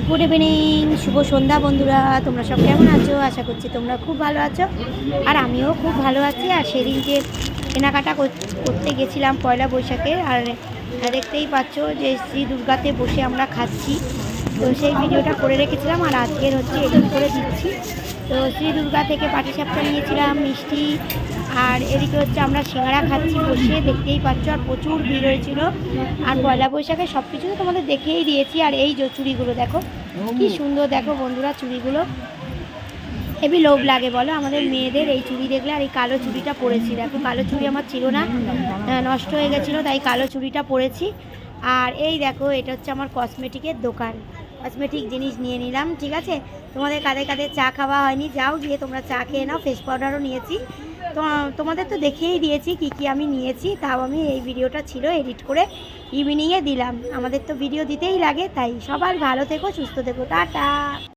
Good evening, শুভ সন্ধ্যা বন্ধুরা। তোমরা সব কেমন আছো? আশা করছি তোমরা খুব ভালো আছো, আর আমিও খুব ভালো আছি। আর সেদিন যে কেনাকাটা করতে গেছিলাম পয়লা বৈশাখে, আর দেখতেই পাচ্ছ যে শ্রী দুর্গাতে বসে আমরা খাচ্ছি, তো সেই ভিডিওটা করে রেখেছিলাম আর আজকের হচ্ছে এডিট করে দিচ্ছি। তো শ্রী দুর্গা থেকে পাটিসাপটা নিয়েছিলাম, মিষ্টি, আর এদিকে হচ্ছে আমরা সিঙ্গাড়া খাচ্ছি বসে, দেখতেই পাচ্ছ। আর প্রচুর ভিড় হয়েছিল। আর পয়লা বৈশাখে সব কিছু তো তোমাদের দেখেই দিয়েছি। আর এই যে চুড়িগুলো দেখো কি সুন্দর, দেখো বন্ধুরা চুড়িগুলো হেবি লোভ লাগে বলো আমাদের মেয়েদের এই চুড়ি দেখলে। আর এই কালো চুড়িটা পরেছি, দেখো কালো চুড়ি আমার ছিল না, নষ্ট হয়ে গেছিলো, তাই কালো চুড়িটা পরেছি। আর এই দেখো এটা হচ্ছে আমার কসমেটিকের দোকান, কসমেটিক জিনিস নিয়ে নিলাম। ঠিক আছে, তোমাদের কাদের কাদের চা খাওয়া হয়নি, যাও গিয়ে তোমরা চা খেয়ে নাও। ফেস পাউডারও নিয়েছি, তো তোমাদের তো দেখিয়েই দিয়েছি কি কি আমি নিয়েছি, তাও আমি এই ভিডিওটা ছিল এডিট করে ইভিনিংয়ে দিলাম। আমাদের তো ভিডিও দিতেই লাগে, তাই সবার ভালো থেকো, সুস্থ থেকো, টাটা।